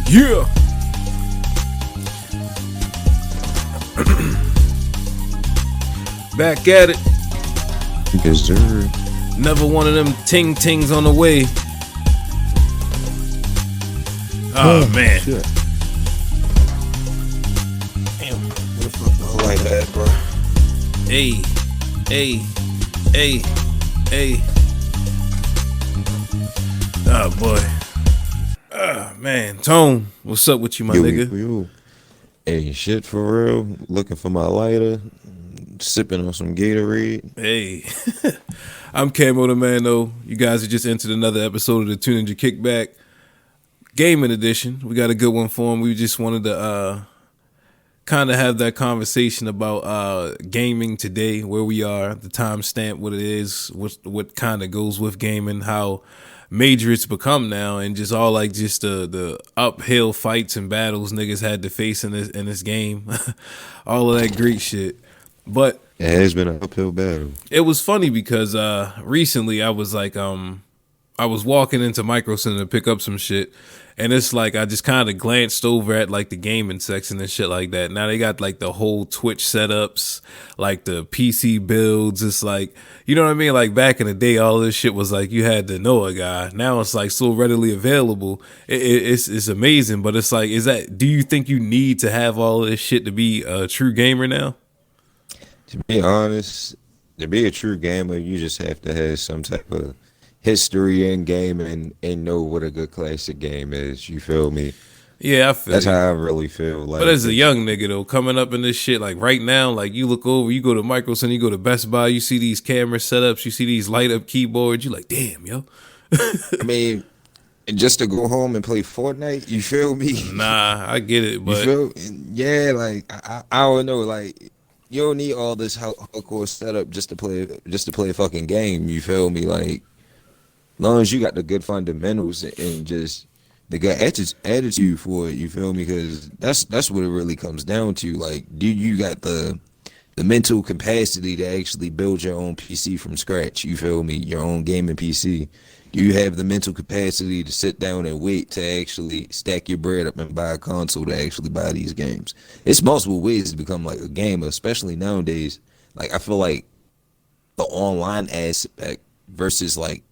Yeah. Back at it. Yes, sir. Never one of them ting-tings on the way. Oh, man. Shit. Damn. What the fuck do I like that, bro? Hey. Oh, boy. Oh, man. Tone, what's up with you, my nigga? Yo. Hey, shit for real. Looking for my lighter. Sipping on some Gatorade. Hey. I'm Camo the Man, though. You guys have just entered another episode of the Two Ninja Kickback Gaming Edition. We got a good one for him. We just wanted to kind of have that conversation about gaming today, where we are, the timestamp, what it is, what kind of goes with gaming, how major it's become now, and just all like just the uphill fights and battles niggas had to face in this game. All of that great shit. But it has been an uphill battle. It was funny because recently I was like I was walking into Micro Center to pick up some shit, and it's like I just kind of glanced over at like the gaming section and shit like that. Now they got like the whole Twitch setups, like the PC builds. It's like, you know what I mean? Like back in the day, all this shit was like you had to know a guy. Now it's like so readily available. It's amazing, but it's like, do you think you need to have all this shit to be a true gamer now? To be honest, to be a true gamer, you just have to have some type of history in gaming and know what a good classic game is. You feel me? Yeah, I feel that's you. how I really feel. Like, but as a young nigga though, coming up in this shit, like right now, like you look over, you go to Micro Center, you go to Best Buy, you see these camera setups, you see these light up keyboards, you like, damn, yo. I mean, just to go home and play Fortnite, you feel me? Nah, I get it, but yeah, like I don't know, like. You don't need all this hardcore setup just to play a fucking game. You feel me? Like, as long as you got the good fundamentals and just the good attitude for it, you feel me? Because that's what it really comes down to. Like, do you got the mental capacity to actually build your own PC from scratch? You feel me? Your own gaming PC. Do you have the mental capacity to sit down and wait to actually stack your bread up and buy a console to actually buy these games? It's multiple ways to become like a gamer, especially nowadays. Like, I feel like the online aspect versus like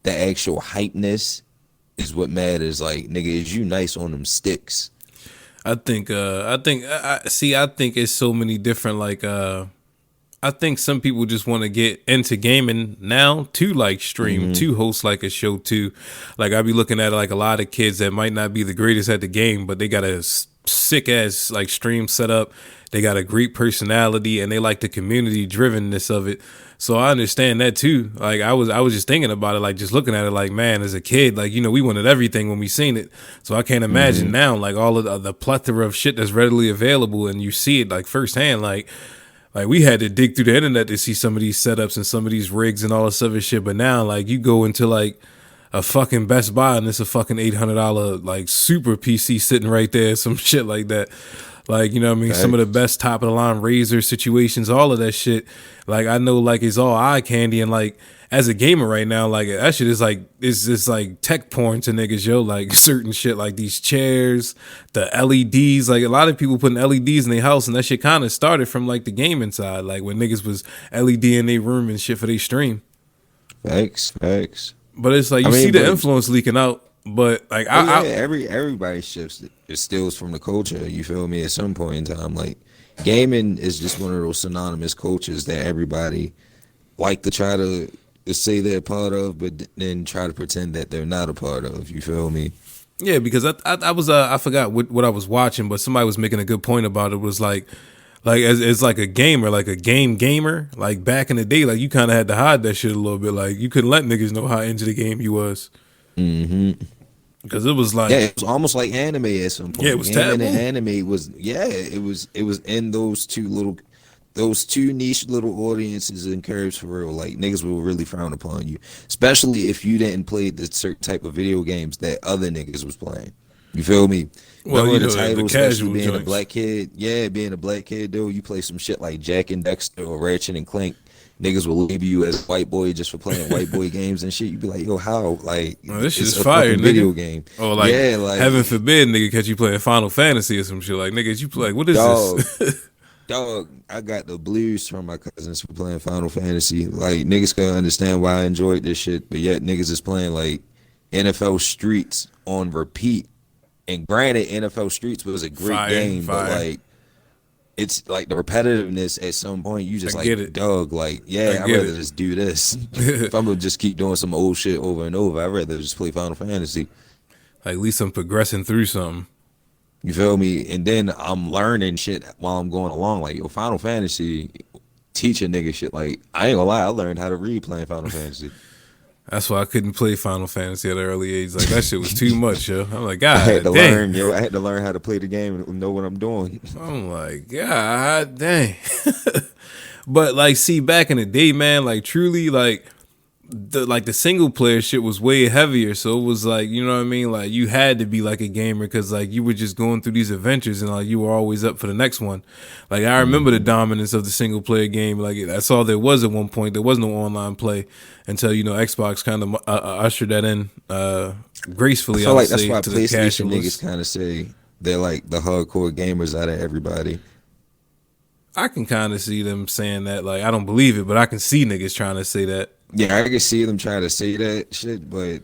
the actual hypeness is what matters. Like, nigga, is you nice on them sticks? I think it's so many different like I think some people just want to get into gaming now to like stream, to host like a show too. Like I be looking at like a lot of kids that might not be the greatest at the game, but they got a sick ass like stream set up. They got a great personality and they like the community drivenness of it. So I understand that too. Like I was just thinking about it, like just looking at it like, man, as a kid, like, you know, we wanted everything when we seen it. So I can't imagine now like all of the plethora of shit that's readily available and you see it like firsthand. Like we had to dig through the internet to see some of these setups and some of these rigs and all this other shit. But now, like, you go into like a fucking Best Buy and it's a fucking $800 like super PC sitting right there, some shit like that. Like, you know what I mean? Right. Some of the best top of the line Razer situations, all of that shit. Like, I know like it's all eye candy and like as a gamer right now, like that shit is like, it's just like tech porn to niggas, yo. Like certain shit, like these chairs, the LEDs. Like a lot of people putting LEDs in their house, and that shit kind of started from like the gaming side, like when niggas was LED in their room and shit for their stream. Facts. But it's like you see the influence leaking out. But like everybody shifts, it steals from the culture. You feel me? At some point in time, like gaming is just one of those synonymous cultures that everybody like to try to say they're part of, but then try to pretend that they're not a part of. You feel me? Yeah, because I was I forgot what I was watching, but somebody was making a good point about it. Was like as like a gamer, like a gamer, like back in the day, like you kind of had to hide that shit a little bit. Like you couldn't let niggas know how into the game you was. Because it was like, it was almost like anime at some point. Yeah, it was taboo. And anime was, it was in those two niche little audiences and curves for real. Like niggas will really frown upon you, especially if you didn't play the certain type of video games that other niggas was playing. You feel me? Well, you know, the title, the especially being joints. a black kid. Yeah, being a black kid, though, you play some shit like Jack and Dexter or Ratchet and Clank. niggas will label you as white boy just for playing white boy games and shit. You be like, yo, how? Like, Oh, this it's shit's a fire, fucking video nigga. game. Or like, Yeah, like, heaven forbid, nigga, catch you playing Final Fantasy or some shit. Like, niggas, you play, like, what is dog, this? dog. I got the blues from my cousins for playing Final Fantasy. Like, niggas couldn't understand why I enjoyed this shit, but yet niggas is playing like NFL Streets on repeat. And granted, NFL Streets was a great Fire, game, but fire. like, it's like the repetitiveness at some point you just I like, get it. dog, like, yeah, I I'd get rather it. just do this. If I'm gonna just keep doing some old shit over and over, I'd rather just play Final Fantasy. Like, at least I'm progressing through something. You feel me? And then I'm learning shit while I'm going along. Like, yo, Final Fantasy teach a nigga shit. Like, I ain't gonna lie, I learned how to read playing Final Fantasy. That's why I couldn't play Final Fantasy at an early age. Like, that shit was too much, yo. I'm like, I had God to dang. learn, yo. I had to learn how to play the game and know what I'm doing. I'm like, God dang. But like, see, back in the day, man, like truly, like the single player shit was way heavier. So it was like, you know what I mean? Like, you had to be like a gamer because like you were just going through these adventures and like you were always up for the next one. Like, I remember the dominance of the single player game. Like, that's all there was at one point. There was no online play until, you know, Xbox kind of ushered that in gracefully. I feel I would like that's say, why to the PlayStation casuals. niggas kind of say they're like the hardcore gamers out of everybody. I can kind of see them saying that. Like, I don't believe it, but I can see niggas trying to say that. Yeah, I can see them trying to say that shit, but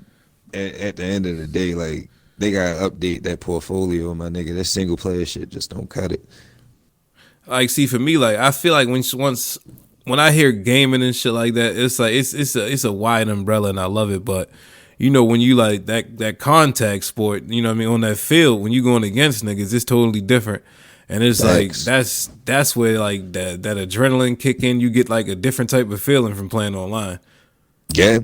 at the end of the day, like, they gotta update that portfolio, my nigga. That single player shit just don't cut it. Like, see, for me, like, I feel like when I hear gaming and shit like that, it's like it's a wide umbrella and I love it. But you know, when you like that contact sport, you know what I mean, on that field, when you going against niggas, it's totally different. And it's Facts. like that's where like that adrenaline kick in. You get like a different type of feeling from playing online. Yeah.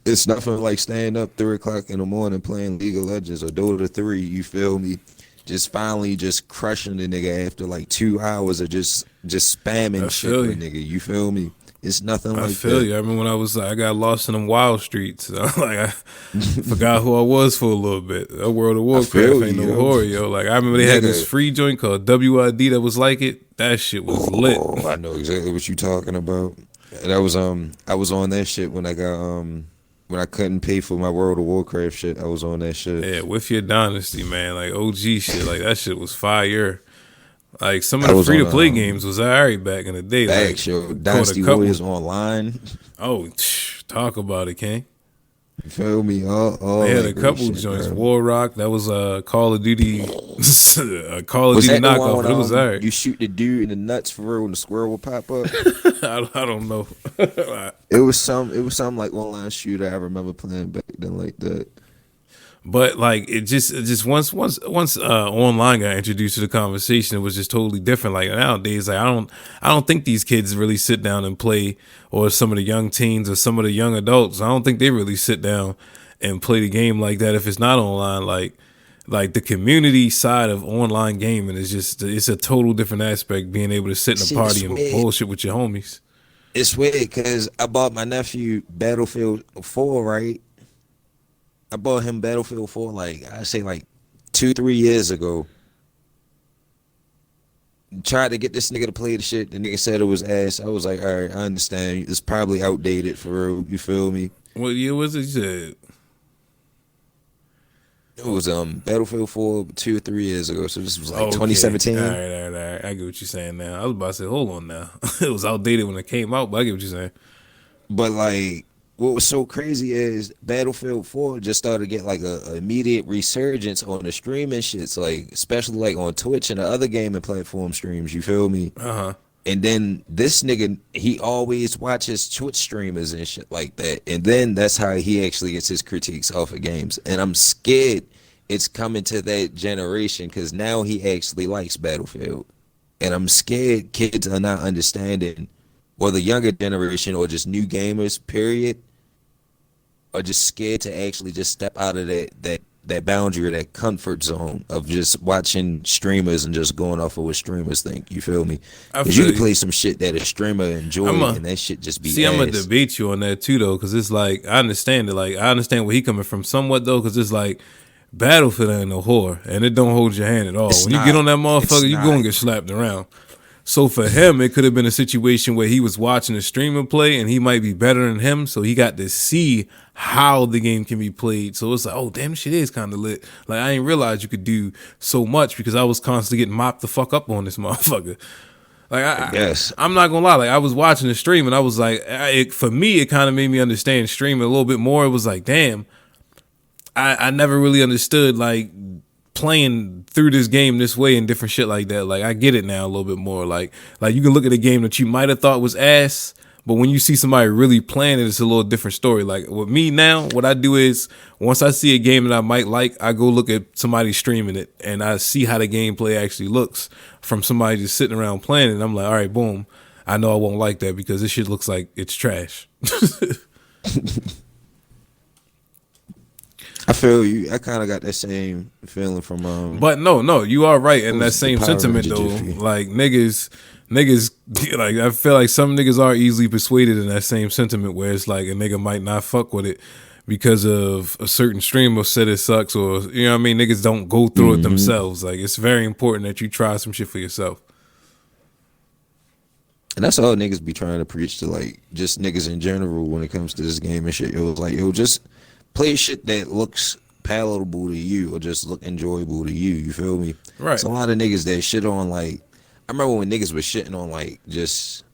It's nothing like staying up 3 o'clock in the morning playing League of Legends or Dota 3, you feel me? Just finally just crushing the nigga after like 2 hours of just spamming I shit feel with you. nigga, you feel me? It's nothing I like feel that. you. I remember when I got lost in them wild streets. Like, I forgot who I was for a little bit. That World of Warcraft feel ain't you, no yo. horror, yo. Like, I remember they had this Nigga. free joint called WID that was like it. That shit was lit. Oh, I know exactly what you talking about. And I was on that shit when when I couldn't pay for my World of Warcraft shit. I was on that shit. Yeah, with your dynasty, man. Like, OG shit. Like, that shit was fire. Like, some of I the was free to on play games was alright back in the day. Facts, Like, yo. caught Dynasty a couple. Warriors Online. Oh, talk about it, King. You feel me? All They had that a great couple shit, joints. bro. War Rock, that was a Call of Duty, a Call of Was Duty that the knockoff, one but it was when alright. you shoot the dude in the nuts for real and the squirrel would pop up? I don't know. It was some like online shooter I remember playing back then like that. But like it just once online got introduced to the conversation, it was just totally different. Like nowadays, like I don't think these kids really sit down and play, or some of the young teens or some of the young adults. I don't think they really sit down and play the game like that if it's not online. Like the community side of online gaming is just, it's a total different aspect. Being able to sit in a See, party it's and weird. bullshit with your homies. It's weird because I bought my nephew Battlefield 4, right? I bought him Battlefield 4 like I say like 2-3 years ago. Tried to get this nigga to play the shit. The nigga said it was ass. I was like, all right, I understand. It's probably outdated for real. You feel me? What year was it? You said It was Battlefield 4 2 or 3 years ago. So this was like okay. 2017. All right. I get what you're saying now. I was about to say, hold on now. It was outdated when it came out, but I get what you're saying. But like, what was so crazy is Battlefield 4 just started to get like a immediate resurgence on the streaming shits, like especially like on Twitch and the other gaming platform streams. You feel me? And then this nigga, he always watches Twitch streamers and shit like that. And then that's how he actually gets his critiques off of games. And I'm scared it's coming to that generation because now he actually likes Battlefield. And I'm scared kids are not understanding, or the younger generation or just new gamers, period, are just scared to actually just step out of that boundary or that comfort zone of just watching streamers and just going off of what streamers think. You feel me? Because you can play some shit that a streamer enjoy and that shit just be See, ass. I'm gonna debate you on that too, though, because it's like, I understand it. Like, I understand where he coming from somewhat, though, because it's like, Battlefield ain't no whore, and it don't hold your hand at all. It's When you not. get on that It's motherfucker, you not. gonna get slapped around. So for him, it could have been a situation where he was watching a streamer play and he might be better than him. So he got to see how the game can be played. So it's like, oh, damn, this shit is kind of lit. Like, I didn't realize you could do so much because I was constantly getting mopped the fuck up on this motherfucker. Like, Yes. I'm not gonna lie. Like, I was watching the stream and I was like, for me, it kind of made me understand streaming a little bit more. It was like, damn, I never really understood like playing through this game this way and different shit like that. Like, I get it now a little bit more. Like you can look at a game that you might have thought was ass, but when you see somebody really playing it, it's a little different story. Like with me now, what I do is once I see a game that I might like, I go look at somebody streaming it and I see how the gameplay actually looks from somebody just sitting around playing it. And I'm like, all right, boom. I know I won't like that because this shit looks like it's trash. I feel you. I kind of got that same feeling from But no, you are right in that same Power sentiment Ranger though. Jiffy. Like niggas, like I feel like some niggas are easily persuaded in that same sentiment where it's like a nigga might not fuck with it because of a certain streamer said it sucks, or you know what I mean. Niggas don't go through it themselves. Like it's very important that you try some shit for yourself. And that's all niggas be trying to preach to, like, just niggas in general when it comes to this game and shit. It was like, yo, just play shit that looks palatable to you or just look enjoyable to you. You feel me? Right. It's a lot of niggas that shit on, like, I remember when niggas was shitting on, like, just,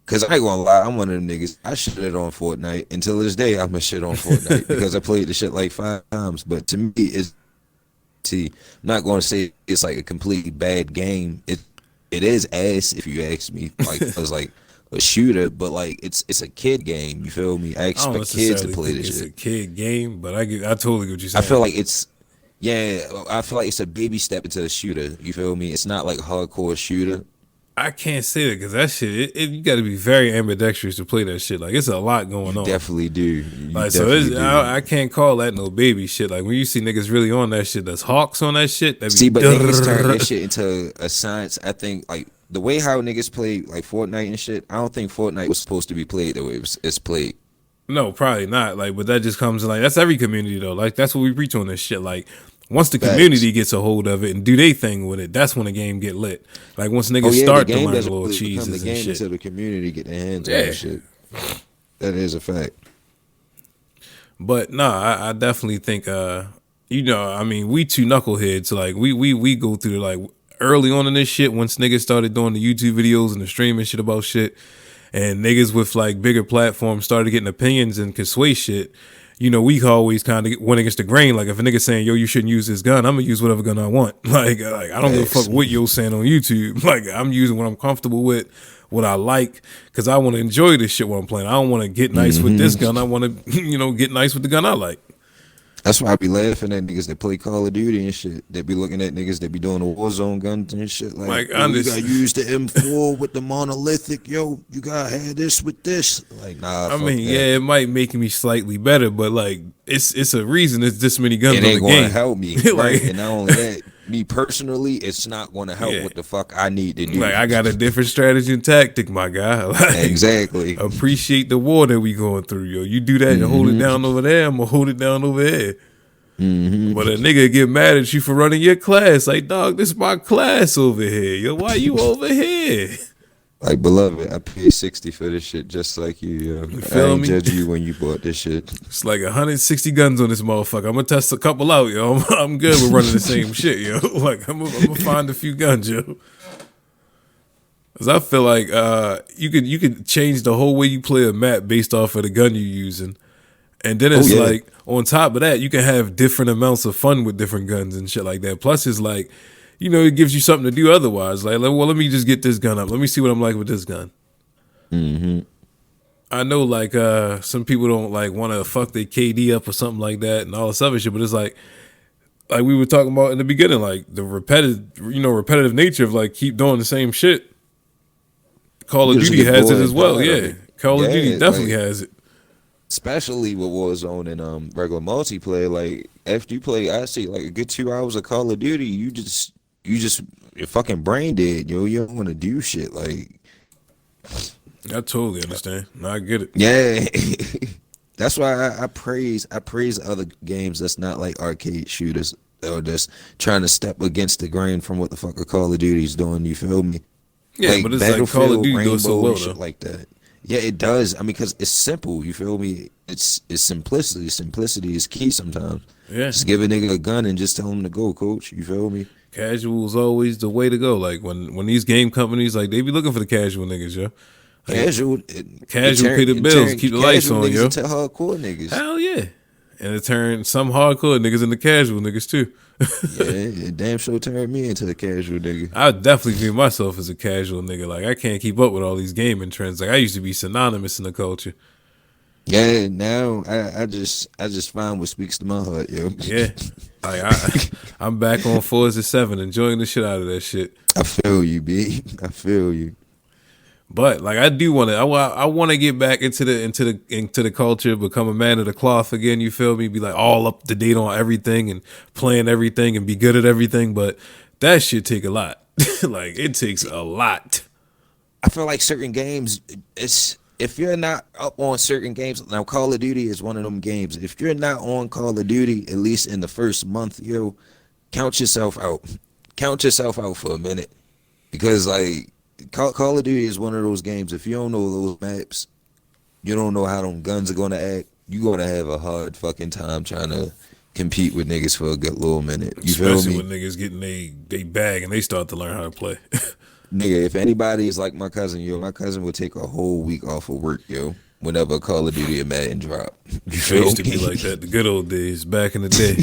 cause I ain't gonna lie, I'm one of them niggas. I shitted on Fortnite. Until this day, I'm a shit on Fortnite because I played the shit like 5 times. But to me, I'm not gonna say it's like a completely bad game. It is ass if you ask me. Like it was like a shooter, but like it's a kid game. You feel me? I expect kids to play this shit. It's a kid game, but I totally get what you're saying. I feel like I feel like it's a baby step into a shooter. You feel me? It's not like a hardcore shooter. I can't say that because that shit, you got to be very ambidextrous to play that shit. Like it's a lot going on. Definitely do. I can't call that no baby shit. Like when you see niggas really on that shit, that's hawks on that shit. But niggas turn that shit into a science. I think like the way how niggas play like Fortnite and shit. I don't think Fortnite was supposed to be played the way it's played. No, probably not. Like, but that just comes in like that's every community though. Like that's what we preach on this shit. Like. Once the community gets a hold of it and do their thing with it, that's when the game get lit. Like once niggas start to learn little cheeses and shit. Until the community get their hands on that shit. That is a fact. But nah, I definitely think you know, I mean, we two knuckleheads. Like we go through like early on in this shit once niggas started doing the YouTube videos and the streaming shit about shit, and niggas with like bigger platforms started getting opinions and could sway shit. You know, we always kind of went against the grain. Like, if a nigga saying, yo, you shouldn't use this gun, I'm going to use whatever gun I want. Like I don't give a fuck what you're saying on YouTube. Like, I'm using what I'm comfortable with, what I like, because I want to enjoy this shit while I'm playing. I don't want to get nice with this gun. I want to, you know, get nice with the gun I like. That's why I be laughing at niggas that play Call of Duty and shit. They be looking at niggas that be doing the Warzone guns and shit. Like you gotta use the M4 with the monolithic. Yo, you gotta have this with this. Like, nah. I mean, yeah, it might make me slightly better, but like, it's a reason there's this many guns. It ain't going to help me, right? And not only that, me personally, it's not going to help what the fuck I need to do. Like, I got a different strategy and tactic, my guy. Like, exactly. Appreciate the war that we going through, yo. You do that and hold it down over there, I'm gonna hold it down over here. But a nigga get mad at you for running your class. Like, dog, this is my class over here. Yo, why you over here? Like, beloved, I paid $60 for this shit just like you, yo. I ain't judge you when you bought this shit. It's like 160 guns on this motherfucker. I'm gonna test a couple out, yo. I'm good with running the same shit, yo. Like, I'm gonna find a few guns, yo. Cause I feel like you could change the whole way you play a map based off of the gun you're using. And then it's like, on top of that, you can have different amounts of fun with different guns and shit like that. Plus, it's like, you know, it gives you something to do otherwise. Like, well, let me just get this gun up. Let me see what I'm like with this gun. I know, like, some people don't, like, want to fuck their KD up or something like that and all this other shit, but it's like we were talking about in the beginning, like, the repetitive nature of, like, keep doing the same shit. Call of Duty has it as well, yeah. Call of Duty definitely has it. Especially with Warzone and regular multiplayer, like after you play, I see like a good 2 hours of Call of Duty, you just your fucking brain dead, yo. You don't want to do shit. Like, I totally understand. No, I get it. Yeah, that's why I praise other games that's not like arcade shooters. or just trying to step against the grain from what the fuck a Call of Duty's doing. You feel me? Yeah, but Like it's like Call of Battlefield, Duty does so Rainbow, well and shit though. like that. Yeah, it does. I mean, because it's simple. You feel me? It's simplicity. Simplicity is key sometimes. Yeah, Just give a nigga a gun and just tell him to go, coach. You feel me? casual is always the way to go. Like when these game companies like they be looking for the casual niggas, yo. Like Casual, casual pay the bills, keep the lights casual on, niggas yo. into hardcore niggas. Hell yeah. And it turned some hardcore niggas into casual niggas too. Yeah, it damn sure turned me into the casual nigga. I definitely view myself as a casual nigga. Like I can't keep up with all these gaming trends. Like I used to be synonymous in the culture. Yeah, now I just find what speaks to my heart, yo. Yeah. Like I'm back on Forza 7, enjoying the shit out of that shit. I feel you, B. I feel you. But like I do want to, I want to get back into the culture, become a man of the cloth again. You feel me? Be like all up to date on everything and playing everything and be good at everything. But that shit take a lot. Like it takes a lot. I feel like certain games, it's if you're not up on certain games. Now, Call of Duty is one of them games. If you're not on Call of Duty, at least in the first month, yo, count yourself out. Count yourself out for a minute, because like Call of Duty is one of those games. If you don't know those maps, you don't know how them guns are gonna act. You're gonna have a hard fucking time trying to compete with niggas for a good little minute. You feel Especially me? when niggas getting they bag and they start to learn how to play. Nigga, if anybody is like my cousin, yo, my cousin would take a whole week off of work, yo, whenever Call of Duty or Madden drop. You It feel used to be me? like that, the good old days, back in the day.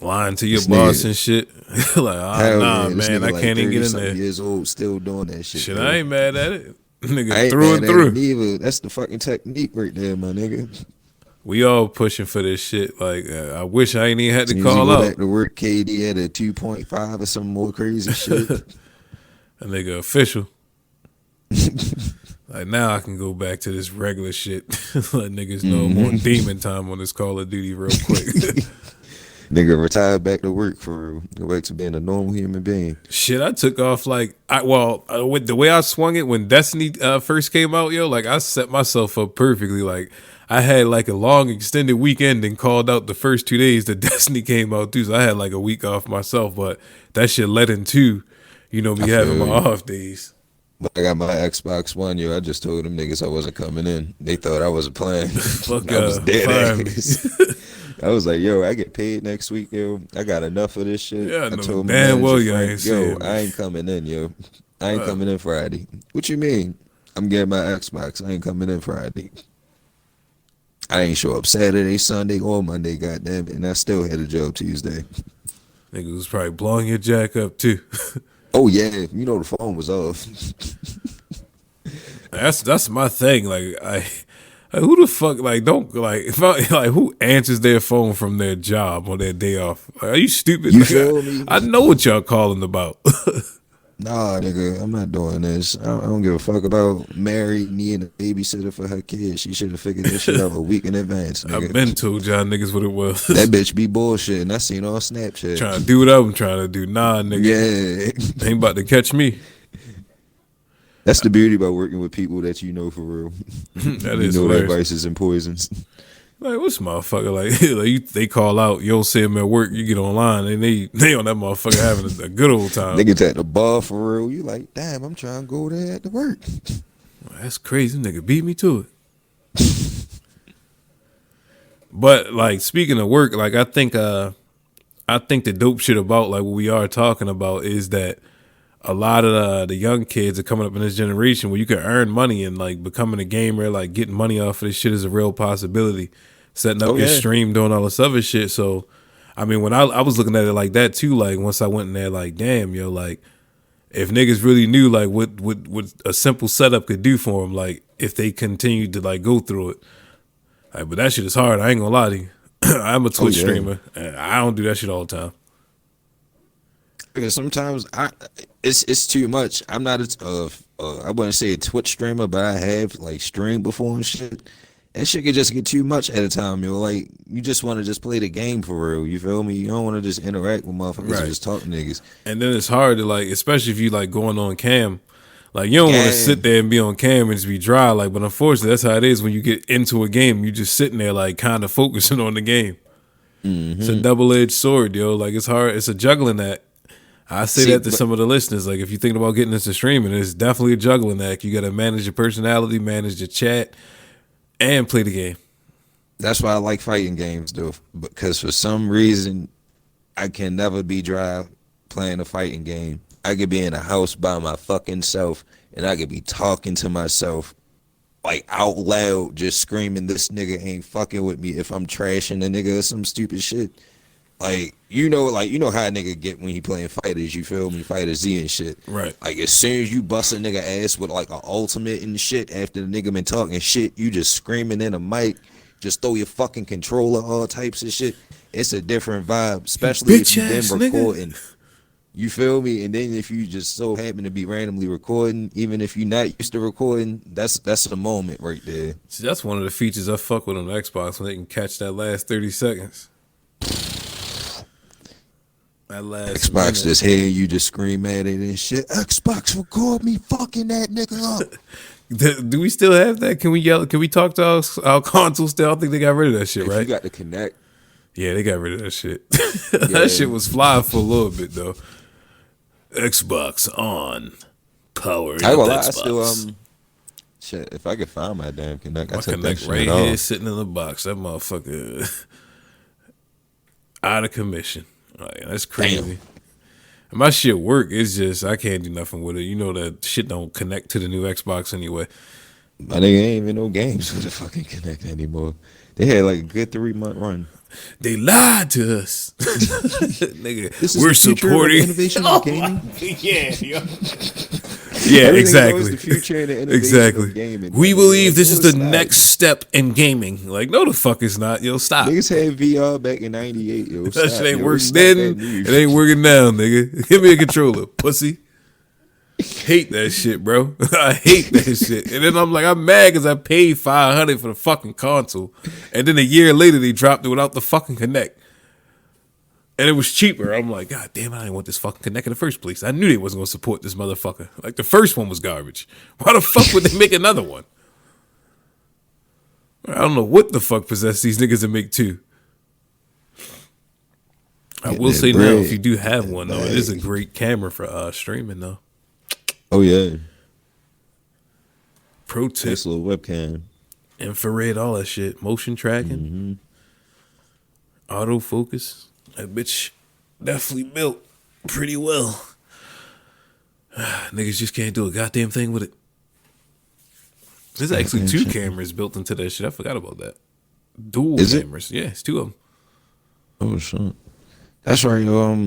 Lying to your This boss nigga, and shit. Like, hell nah, yeah, this man, nigga I like can't even 30 get in something there. years old, still doing that shit, Shit, I yo. ain't mad at it. I Nigga, ain't through mad and at it through. neither. That's the fucking technique right there, my nigga. We all pushing for this shit. Like, I wish I ain't even had As to soon as you call go out. back to work, KD at a 2.5 or some more crazy shit. A nigga official. Like, now I can go back to this regular shit. Let niggas know I'm on demon time on this Call of Duty real quick. Nigga retired back to work for real. Go back to being a normal human being. Shit, I took off like with the way I swung it when Destiny first came out, yo. Like I set myself up perfectly. Like I had like a long extended weekend and called out the first 2 days that Destiny came out too. So I had like a week off myself, but that shit led into, me I having my feel you. off days. But I got my Xbox One, yo. I just told them niggas I wasn't coming in. They thought I wasn't playing. Fuck, I was dead fire me. ass. I was like, yo, I get paid next week, yo. I got enough of this shit. Yeah, I I know told my damn well manager, you Frank, ain't yo, seeing me. I ain't coming in, yo. I ain't coming in Friday. What you mean? I'm getting my Xbox. I ain't coming in Friday. I ain't show up Saturday, Sunday, or Monday, goddamn it. And I still had a job Tuesday. Niggas was probably blowing your jack up too. Oh, yeah. You know the phone was off. That's my thing. Like who the fuck don't like if I, like who answers their phone from their job on their day off? Like, are you stupid? You Like, feel me? I know what y'all calling about. Nah, nigga, I'm not doing this. I don't give a fuck about Mary needing a babysitter for her kids. She should have figured this shit out a week in advance, I've nigga. been told y'all niggas what it was. That bitch be bullshitting. I seen on Snapchat. Trying to do what I'm trying to do. Nah, nigga, Yeah. ain't about to catch me. That's the beauty about working with people that you know for real. That You is know their hilarious. vices and poisons. Like what's motherfucker they call out, you don't see them at work, you get online and they on that motherfucker having a good old time. Niggas at the bar for real. You like, damn, I'm trying to go there at the work. That's crazy. Nigga beat me to it. But like speaking of work, like I think the dope shit about like what we are talking about is that a lot of the young kids are coming up in this generation where you can earn money and like becoming a gamer, like getting money off of this shit is a real possibility. Setting up Oh, your yeah. stream, doing all this other shit. So, I mean, when I was looking at it like that too, like once I went in there, like, damn, yo, like if niggas really knew like what a simple setup could do for them, like if they continued to like go through it. Like, but that shit is hard. I ain't gonna lie to you. I'm a Twitch yeah. streamer. And I don't do that shit all the time. Because sometimes it's too much. I'm not I wouldn't say a Twitch streamer, but I have like streamed before and shit. That shit could just get too much at a time, yo. Like you just want to just play the game for real. You feel me? You don't want to just interact with motherfuckers Right. and just talk to niggas. And then it's hard to like, especially if you like going on cam. Like you don't want to Yeah. sit there and be on cam and just be dry. Like, but unfortunately, that's how it is when you get into a game. You just sitting there like kind of focusing on the game. It's a double-edged sword, yo. Like, it's hard. It's a juggling act. I say that to some of the listeners. Like, if you're thinking about getting into streaming, it's definitely a juggling act. You got to manage your personality, manage your chat, and play the game. That's why I like fighting games, though, because for some reason, I can never be dry playing a fighting game. I could be in a house by my fucking self, and I could be talking to myself, like out loud, just screaming, "This nigga ain't fucking with me" if I'm trashing a nigga or some stupid shit. Like, you know how a nigga get when he playing fighters, you feel me? Fighter Z and shit. Right. Like, as soon as you bust a nigga ass with like an ultimate and shit, after the nigga been talking shit, you just screaming in a mic, just throw your fucking controller, all types of shit. It's a different vibe, especially if you've been recording. Nigga. You feel me? And then if you just so happen to be randomly recording, even if you're not used to recording, that's the moment right there. See, that's one of the features I fuck with on the Xbox, when they can catch that last 30 seconds. That last Xbox minute. just hearing you just scream at it and shit. Xbox record me fucking that nigga up. Do we still have that? Can we yell? Can we talk to our console still? I think they got rid of that shit, right? You got to connect. Yeah, they got rid of that shit. That shit was fly for a little bit though. Xbox on, powered. I still shit. If I could find my damn Connect, I took that shit right off. here sitting in the box. That motherfucker out of commission. Like, that's crazy. And my shit work. It's just I can't do nothing with it. You know that shit don't connect to the new Xbox anyway. My nigga ain't even no games with the fucking Connect anymore. They had like a good 3-month run. They lied to us. Nigga, this is we're the future supporting of innovation in gaming. Yeah, yo. Yeah, exactly. The future and the innovation exactly. Of gaming. We believe this is the next step in gaming. Like, no, the fuck it's not. Yo, stop. Niggas had VR back in '98. Yo, that shit ain't working then. It ain't working now, nigga. Give me a controller, pussy. Hate that shit, bro. I hate that shit. And then I'm like, I'm mad because I paid $500 for the fucking console, and then a year later they dropped it without the fucking Connect, and it was cheaper. I'm like, God damn, I didn't want this fucking Connect in the first place. I knew they wasn't gonna support this motherfucker. Like, the first one was garbage. Why the fuck would they make another one? I don't know what the fuck possessed these niggas to make two. I will say now, if you do have one though, it is a great camera for streaming though. Oh yeah. Pro tip. Nice little webcam. Infrared, all that shit. Motion tracking. Autofocus. That bitch definitely built pretty well. Niggas just can't do a goddamn thing with it. There's actually 2 cameras built into that shit. I forgot about that. Dual cameras. Yeah, it's 2 of them. Oh shit. That's right,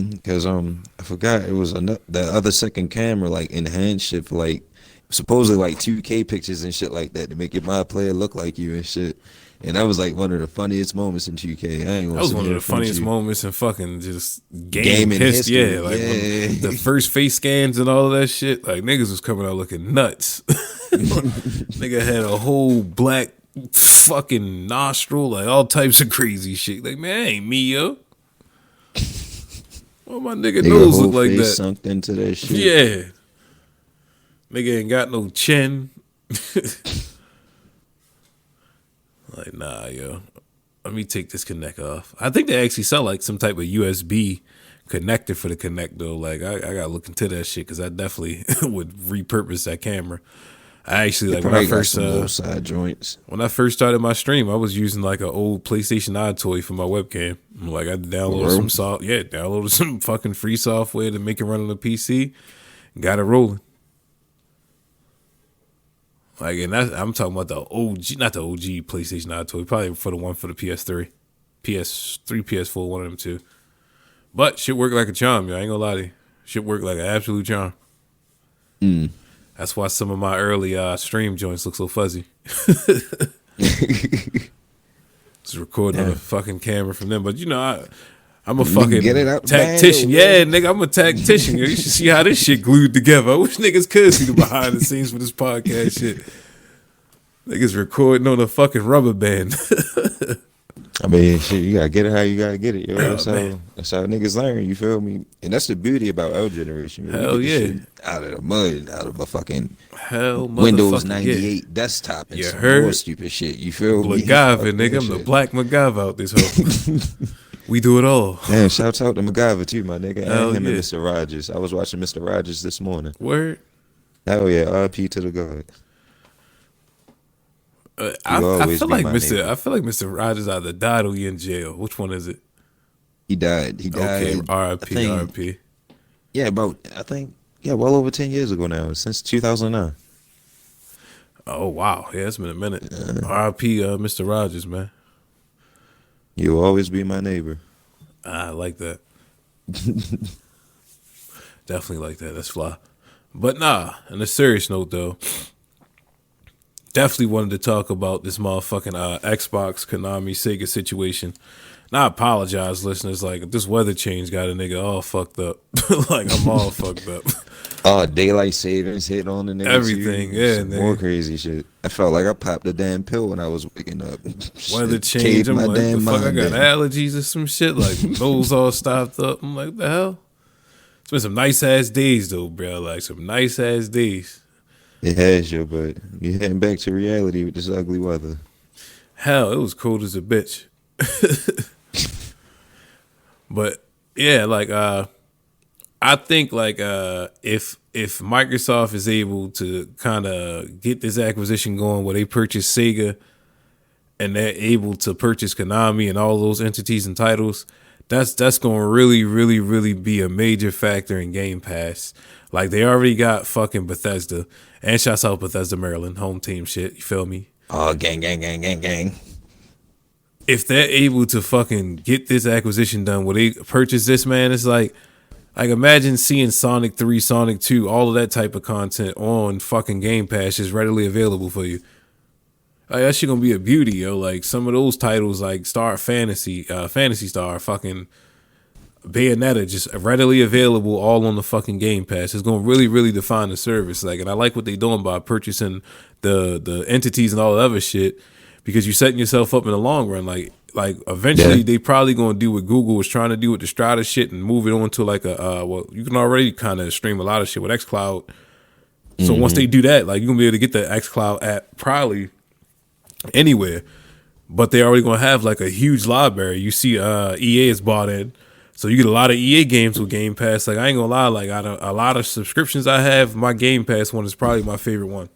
because I forgot it was the other second camera, like enhanced shit for like supposedly like 2K pictures and shit like that to make your my player look like you and shit. And that was like one of the funniest moments in 2K. That was one of the funniest moments in fucking just gaming history. Yeah, like the first face scans and all of that shit. Like, niggas was coming out looking nuts. Nigga had a whole black fucking nostril, like all types of crazy shit. Like, man, that ain't me, yo. Well, my nigga nose look like that. Sunk into that shit. Yeah. Nigga ain't got no chin. Like, nah, yo. Let me take this Connect off. I think they actually sell like some type of USB connector for the Connect though. Like, I gotta look into that shit because I definitely would repurpose that camera. I actually like when I first side joints. When I first started my stream, I was using like an old PlayStation Eye toy for my webcam. Like, I downloaded downloaded some fucking free software to make it run on the PC. Got it rolling. Like, and I'm talking about the OG, not the OG PlayStation Eye toy, probably for the one for the PS3, PS4, one of them two. But shit worked like a charm, yo. I ain't gonna lie to you. Shit worked like an absolute charm. That's why some of my early stream joints look so fuzzy. It's recording on a fucking camera from them. But, you know, I'm a fucking tactician. Yeah, nigga, I'm a tactician. You should see how this shit glued together. I wish niggas could see the behind the scenes for this podcast shit. Niggas recording on a fucking rubber band. I mean, shit, you gotta get it how you gotta get it, yo. That's how niggas learn, you feel me? And that's the beauty about our generation. Hell yeah. Out of the mud, out of a fucking Windows 98 desktop and some more stupid shit, you feel me? MacGyver, nigga. I'm the black MacGyver out this hole. We do it all. Man, shouts out to MacGyver too, my nigga, and Hell him and yeah. Mr. Rogers. I was watching Mr. Rogers this morning. Word. Hell yeah, RP to the God. You I always feel be like my neighbor. Mr. Rogers either died or he in jail. Which one is it? He died. He Okay, died. I R.I.P. think. R.I.P. Yeah, well over 10 years ago now, since 2009. Oh wow, yeah, it's been a minute. R.I.P. Mr. Rogers, man. You'll always be my neighbor. I like that. Definitely like that. That's fly. But nah, on a serious note though, definitely wanted to talk about this motherfucking Xbox, Konami, Sega situation. And I apologize, listeners. Like, this weather change got a nigga all fucked up. Like, I'm all fucked up. Oh, daylight savings hit on the nigga Everything, too. yeah, Some nigga. more crazy shit. I felt like I popped a damn pill when I was waking up. Weather Shit change. caved I'm my like, the damn fuck, I mind got down. allergies or some shit. Like, nose all stopped up. I'm like, what the hell? It's been some nice ass days though, bro. Like, some nice ass days. It has you, but you're heading back to reality with this ugly weather. Hell, it was cold as a bitch. But yeah, like I think like if Microsoft is able to kind of get this acquisition going where they purchase Sega and they're able to purchase Konami and all those entities and titles, that's going to really be a major factor in Game Pass. Like, they already got fucking Bethesda, and shouts out Bethesda Maryland, home team shit, you feel me? Oh, gang. If they're able to fucking get this acquisition done where they purchase this, man, it's like imagine seeing Sonic 3, Sonic 2, all of that type of content on fucking Game Pass just readily available for you. Like, that shit gonna be a beauty, yo. Like, some of those titles like Star Fantasy, Fantasy Star, fucking Bayonetta, just readily available all on the fucking Game Pass. It's gonna really define the service. Like, and I like what they doing by purchasing the entities and all the other shit, because you're setting yourself up in the long run. Like eventually they probably gonna do what Google was trying to do with the Strata shit and move it on to like a well, you can already kind of stream a lot of shit with xCloud. So once they do that, like, you're gonna be able to get the xCloud app probably anywhere. But they're already gonna have like a huge library. You see EA is bought in. So you get a lot of EA games with Game Pass. Like, I ain't gonna lie, like, out of a lot of subscriptions I have, my Game Pass one is probably my favorite one.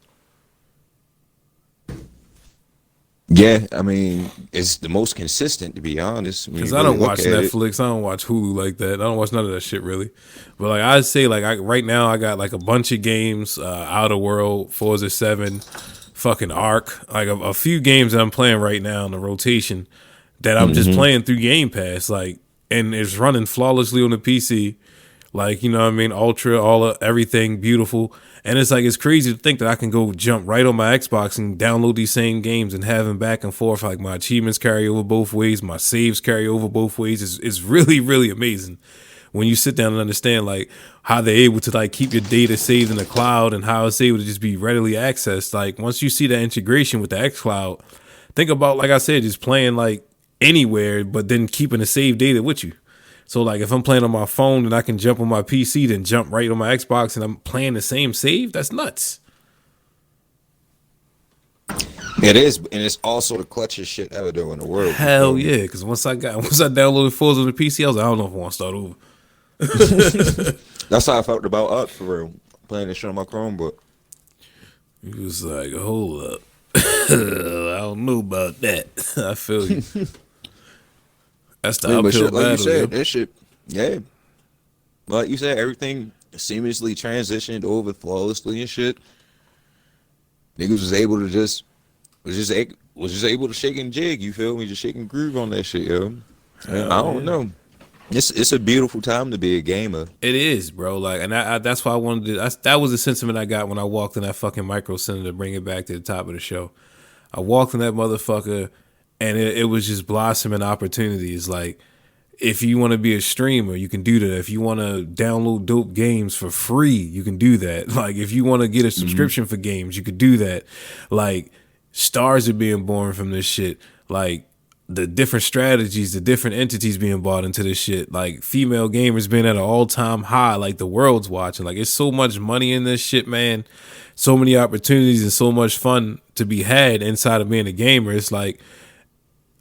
Yeah, I mean, it's the most consistent, to be honest. Because I don't watch Netflix, I don't watch Hulu like that. I don't watch none of that shit really. But like, I'd say like right now I got like a bunch of games, Outer World, Forza 7, fucking Ark, like a few games that I'm playing right now in the rotation that I'm just playing through Game Pass, like, and it's running flawlessly on the PC. Like, you know what I mean? Ultra, everything beautiful. And it's like, it's crazy to think that I can go jump right on my Xbox and download these same games and have them back and forth. Like, my achievements carry over both ways. My saves carry over both ways. It's really amazing when you sit down and understand like how they're able to like keep your data saved in the cloud and how it's able to just be readily accessed. Like, once you see that integration with the xCloud, think about, like I said, just playing like anywhere, but then keeping the saved data with you. So like, if I'm playing on my phone and I can jump on my PC, then jump right on my Xbox and I'm playing the same save, that's nuts. It is, and it's also the clutchest shit ever though in the world. Hell yeah, because once I downloaded Forza on the PC, I was like, I don't know if I want to start over. That's how I felt about Up for real. Playing this shit on my Chromebook. He was like, hold up. I don't know about that. I feel you. That's the uphill shit, like battle. you said, Yo. that shit, yeah. Like you said, everything seamlessly transitioned over flawlessly and shit. Niggas was able to was just able to shake and jig. You feel me? Just shake and groove on that shit, yo. I don't know. It's a beautiful time to be a gamer. It is, bro. Like, and I that's why I wanted to. That was the sentiment I got when I walked in that fucking Micro Center to bring it back to the top of the show. I walked in that motherfucker, and it was just blossoming opportunities. Like, if you want to be a streamer, you can do that. If you want to download dope games for free, you can do that. Like, if you want to get a subscription for games, you could do that. Like, stars are being born from this shit. Like, the different strategies, the different entities being bought into this shit. Like, female gamers being at an all-time high. Like, the world's watching. Like, it's so much money in this shit, man. So many opportunities and so much fun to be had inside of being a gamer. It's like,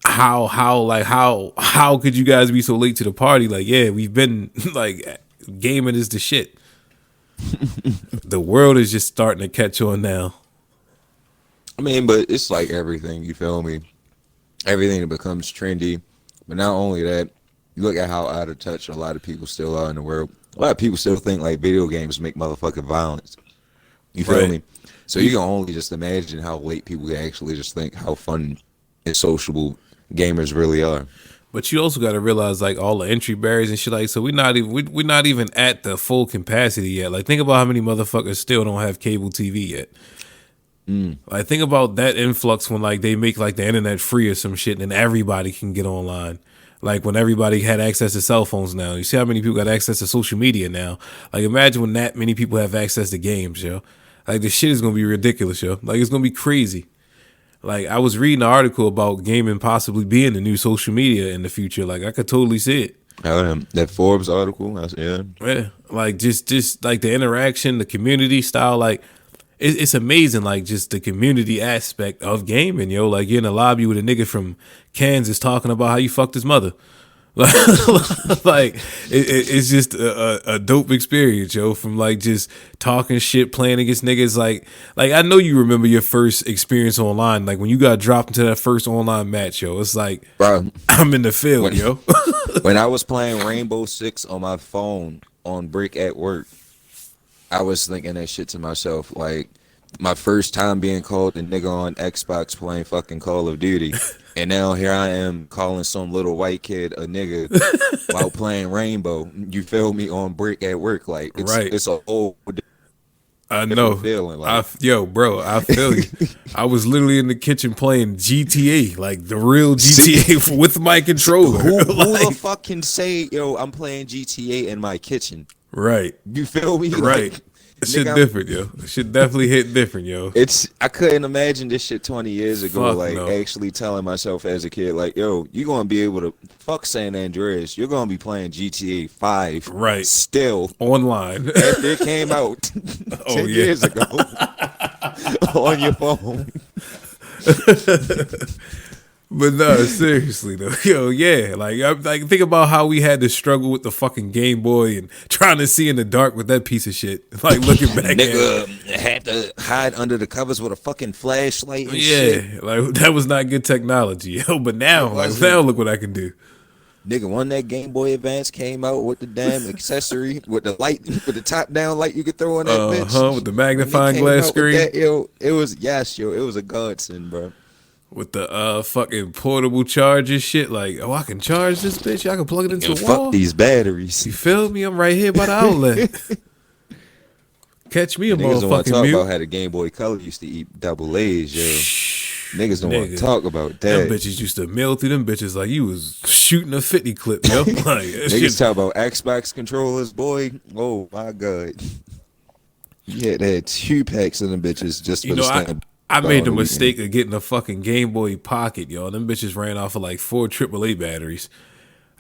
how could you guys be so late to the party? Like, yeah, we've been like gaming is the shit. The world is just starting to catch on now. I mean, but it's like everything, you feel me? Everything that becomes trendy. But not only that, you look at how out of touch a lot of people still are in the world. A lot of people still think like video games make motherfucking violence. You feel me? So you can only just imagine how late people actually just think how fun and sociable gamers really are. But you also got to realize like all the entry barriers and shit. Like, so we're not even at the full capacity yet. Like, think about how many motherfuckers still don't have cable TV yet. Like, think about that influx when like they make like the internet free or some shit, and everybody can get online. Like when everybody had access to cell phones now. You see how many people got access to social media now. Like, imagine when that many people have access to games, yo. Like, the shit is gonna be ridiculous, yo. Like, it's gonna be crazy. Like, I was reading an article about gaming possibly being the new social media in the future. Like, I could totally see it. That Forbes article, Yeah, like just like the interaction, the community style, like it's amazing. Like just the community aspect of gaming, yo. Like you're in a lobby with a nigga from Kansas talking about how you fucked his mother. Like it's just a dope experience, yo. From like just talking shit, playing against niggas. Like I know you remember your first experience online. Like when you got dropped into that first online match, yo. It's like, bro, I'm in the field, yo. When I was playing Rainbow Six on my phone on break at work, I was thinking that shit to myself. Like my first time being called a nigga on Xbox playing fucking Call of Duty. And now here I am calling some little white kid a nigga while playing Rainbow. You feel me? On break at work. Like it's a whole I know. Feeling. Like, bro, I feel you. I was literally in the kitchen playing GTA, like the real GTA with my controller. Who the fuck can say, yo, I'm playing GTA in my kitchen? Right. You feel me? Right. Like, shit different, yo. Shit definitely hit different, yo. I couldn't imagine this shit 20 years ago. Fuck no. Actually telling myself as a kid, like, yo, you're gonna be able to fuck San Andreas. You're gonna be playing GTA 5, right? Still online after it came out 10 years ago on your phone. But no, seriously though, yo, yeah, like think about how we had to struggle with the fucking Game Boy and trying to see in the dark with that piece of shit. Like looking back, nigga had to hide under the covers with a fucking flashlight. And shit. Like that was not good technology, yo. But now, now look what I can do. Nigga, when that Game Boy Advance came out with the damn accessory with the light, with the top down light you could throw on that bitch, with the magnifying glass screen, that, yo, it was it was a godsend, bro. With the fucking portable charger shit, like, oh, I can charge this bitch. I can plug it into the wall. Fuck these batteries. You feel me? I'm right here by the outlet. Catch me a Niggas don't want to motherfucking talk mute. about how the Game Boy Color used to eat double A's, yo. Niggas don't want to talk about that. Them bitches used to mail through them bitches like you was shooting a 50 clip, yo. Like, niggas talk about Xbox controllers, boy. Oh my god. Yeah, they had 2 packs of them bitches just for the stand. I made the mistake of getting a fucking Game Boy Pocket, yo. Them bitches ran off of like 4 AAA batteries.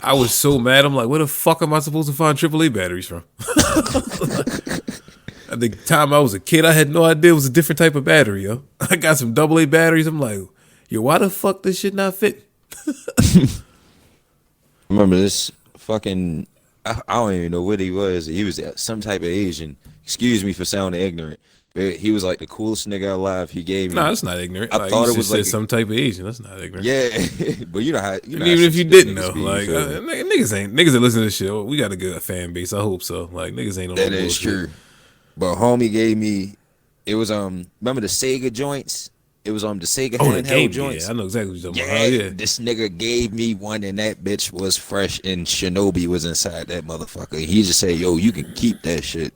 I was so mad. I'm like, where the fuck am I supposed to find AAA batteries from? At the time I was a kid, I had no idea it was a different type of battery, yo. I got some AA batteries. I'm like, yo, why the fuck this shit not fit? Remember this fucking, I don't even know what he was. He was some type of Asian. Excuse me for sounding ignorant. He was like the coolest nigga alive. He gave me. No, that's not ignorant. I thought it was like some type of Asian. That's not ignorant. Yeah, but you know how. You know even how if you didn't know, like niggas that listen to this shit. We got a good fan base. I hope so. Like niggas ain't on that is true. But homie gave me. It was remember the Sega joints. It was the Sega handheld joints. Yeah, I know exactly what you're talking about. Yeah, this nigga gave me one, and that bitch was fresh, and Shinobi was inside that motherfucker. He just said, "Yo, you can keep that shit."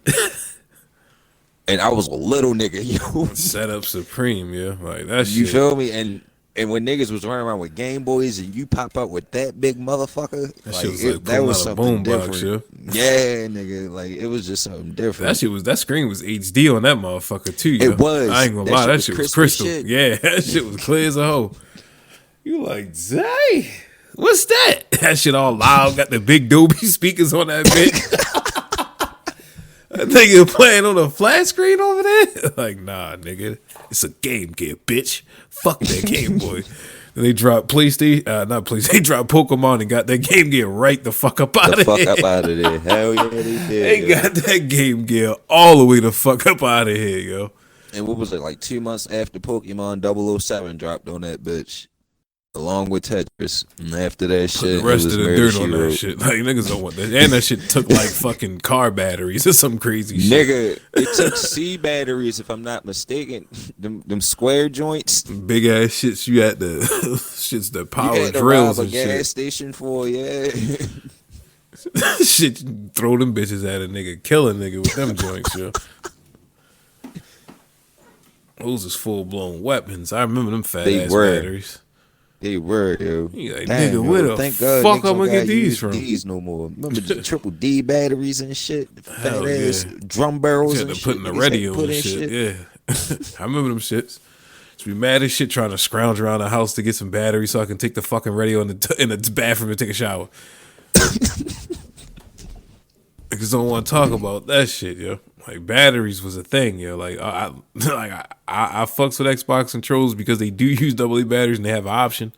And I was a little nigga, yo. Set up supreme, yeah. Like that shit. You feel me? And when niggas was running around with Game Boys and you pop out with that big motherfucker, that was something different. Box, yeah, nigga. Like it was just something different. That screen was HD on that motherfucker too, yo. It was. I ain't gonna lie, that shit was crystal. Shit. Yeah, that shit was clear as a hoe. You like, Zay? What's that? That shit all loud, got the big Dolby speakers on that bitch. That nigga playing on a flat screen over there? Like, nah, nigga. It's a game gear, bitch. Fuck that Game Boy. Them And they dropped PlayStation, not PlayStation. They dropped Pokemon and got that Game Gear right the fuck up out of fuck here. up out of there. Hell yeah, they did. They got that Game Gear all the way the fuck up out of here, yo. And what was it, like 2 months after Pokemon 007 dropped on that bitch? Along with Tetris. And after that shit, the rest of the dirt on that wrote. shit. Like, niggas don't want that. And that shit took like fucking car batteries or some crazy shit. Nigga, it took C batteries, if I'm not mistaken. Them square joints. Big ass shits you had to shits that power you had to drills rob a and gas shit. station for, yeah. Shit, you throw them bitches at a nigga, kill a nigga with them joints, yo. Those is full blown weapons. I remember them fat ass batteries. They were, yo. You like, damn, nigga, where the fuck I'm gonna get these from? These no more. Remember the triple D batteries and shit? Fat Hell ass yeah. drum barrels You and had to shit. put in the Niggas radio had to and shit. Yeah. I remember them shits. Just be mad as shit trying to scrounge around the house to get some batteries so I can take the fucking radio in the bathroom and take a shower. Niggas don't want to talk about that shit, yo. Like, batteries was a thing, yo. Like, I fucks with Xbox controls because they do use AA batteries and they have an option.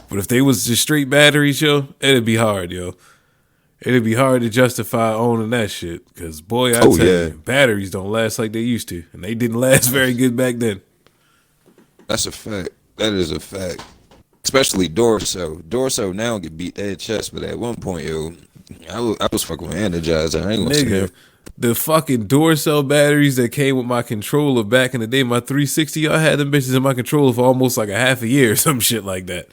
But if they was just straight batteries, yo, it'd be hard, yo. It'd be hard to justify owning that shit. Because, boy, I tell you, batteries don't last like they used to. And they didn't last very good back then. That's a fact. That is a fact. Especially Dorso. Dorso now get beat their chest, but at one point, yo, I was fucking with Energizer. I ain't gonna say the fucking door cell batteries that came with my controller back in the day, my 360, I had them bitches in my controller for almost like a half a year or some shit like that.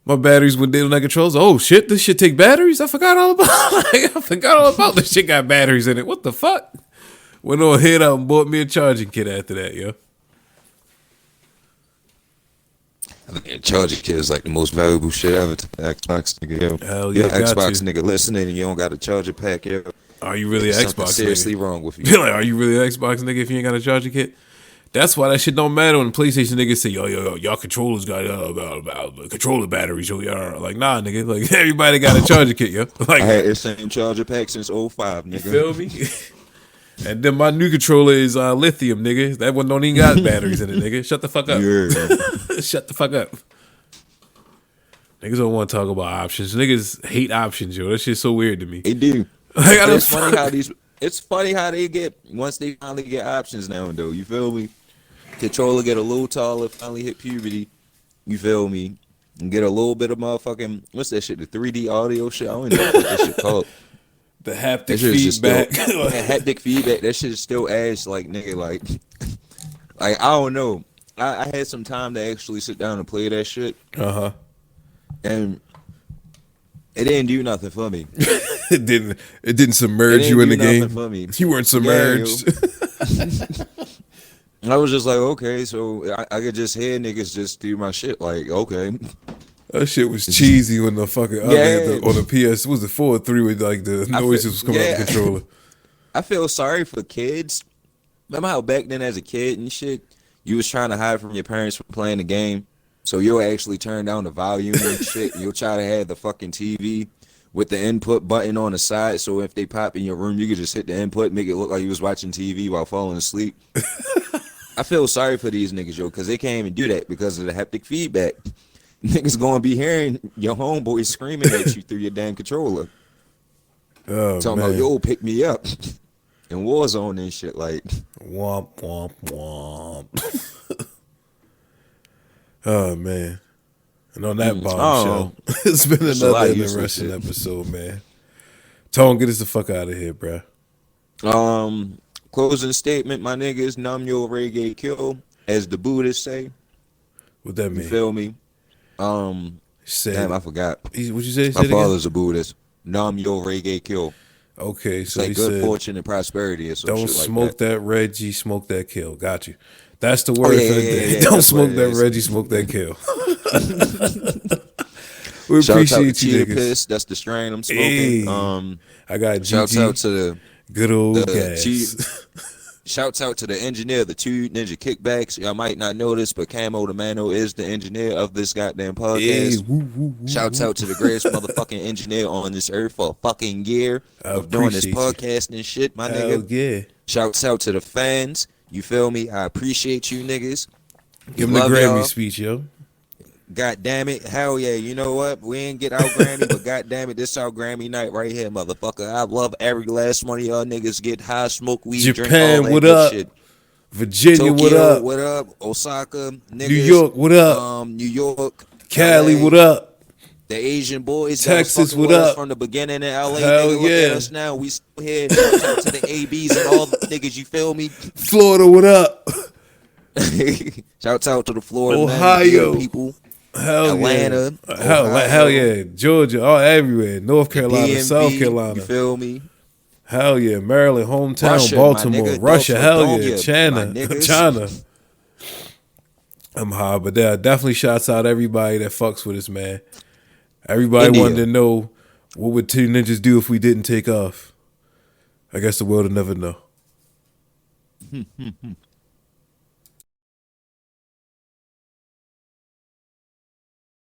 My batteries went dead on that controller. Oh shit, this shit take batteries? I forgot all about this shit got batteries in it. What the fuck? Went on head out and bought me a charging kit after that, yo. I think a charging kit is like the most valuable shit ever to the Xbox, nigga, yo. Hell yeah, Xbox nigga listening and you don't got a charger pack, yo. Are you really an Xbox nigga? Seriously wrong with you. Like, are you really an Xbox nigga if you ain't got a charger kit? That's why that shit don't matter when PlayStation niggas say, yo, y'all controllers got controller batteries, yo. Like, nah, nigga. Like, everybody got a charger kit, yo. Like, I had the same charger pack since 05, nigga. You feel me? And then my new controller is lithium, nigga. That one don't even got batteries in it, nigga. Shut the fuck up. Yeah. Shut the fuck up. Niggas don't want to talk about options. Niggas hate options, yo. That shit's so weird to me. They do. Like, it's funny how they get once they finally get options now, though. You feel me? Controller get a little taller, finally hit puberty. You feel me? And get a little bit of motherfucking what's that shit? The 3D audio shit. I don't even know what that shit called. The haptic feedback. Haptic feedback. That shit is still ass, like nigga, like I don't know. I had some time to actually sit down and play that shit. And it didn't do nothing for me. It didn't submerge you in the game. For me. You weren't submerged. Yeah, I was just like, okay, so I could just hear niggas just do my shit. Like, okay. That shit was cheesy when the fucking on the PS was the 4 or 3 with like the noises was coming out of the controller. I feel sorry for kids. Remember how back then as a kid and shit, you was trying to hide from your parents from playing the game. So you'll actually turn down the volume and shit. And you'll try to have the fucking TV with the input button on the side. So if they pop in your room, you could just hit the input, make it look like you was watching TV while falling asleep. I feel sorry for these niggas, yo, because they can't even do that because of the haptic feedback. Niggas gonna be hearing your homeboy screaming at you through your damn controller. Oh, talking man. about, yo, pick me up. In Warzone and shit, like. Womp, womp, womp. Oh, man. And on that bombshell, it's been another interesting episode, man. Tone, get us the fuck out of here, bro. Closing statement, my niggas, Nam Yo Reggae Kill, as the Buddhists say. What that mean? You feel me? Damn, I forgot. What you say? My father's a Buddhist. Nam Yo Reggae Kill. Okay, so it's like good fortune and prosperity or some don't shit like smoke that Reggie, smoke that kill. Got you. That's the word for the day. Yeah, don't smoke that Reggie, smoke that kill. We shout appreciate you, niggas. Piss. That's the strain I'm smoking. Hey, I got shouts out to the good old gas. Shouts out to the engineer, the two Ninja Kickbacks. Y'all might not know this, but Camo the Mano is the engineer of this goddamn podcast. Hey, woo, shouts out to the greatest motherfucking engineer on this earth for a fucking year of doing this podcast and shit, my nigga. Yeah. Shouts out to the fans. You feel me? I appreciate you niggas. Give him the Grammy speech, yo. God damn it. Hell yeah. You know what? We ain't get our Grammy, but god damn it, this our Grammy night right here, motherfucker. I love every last one of y'all niggas get high, smoke weed, drink all Japan, that what good up? shit. Virginia, what Tokyo, up? what up? Osaka, New niggas. York, what up? New York, Cali, LA, what up? the Asian boys that was Texas, fucking what with us up? from the beginning in LA, Hell nigga. Look at yeah. us now. We still here. Shout out to the ABs and all the niggas, you feel me? Florida, what up? Shout out to the Florida men, the DA Ohio. people. Hell Atlanta, yeah. Ohio, Hell yeah. Georgia, all everywhere. North the Carolina, South DMV, you Carolina. feel me? Hell yeah. Maryland, hometown, Russia, my Baltimore. nigga, North Russia, hell yeah. Macedonia, my China. China. niggas. I'm high, but definitely shouts out everybody that fucks with us, man. Everybody wanted India. to know what would two ninjas do if we didn't take off. I guess the world will never know.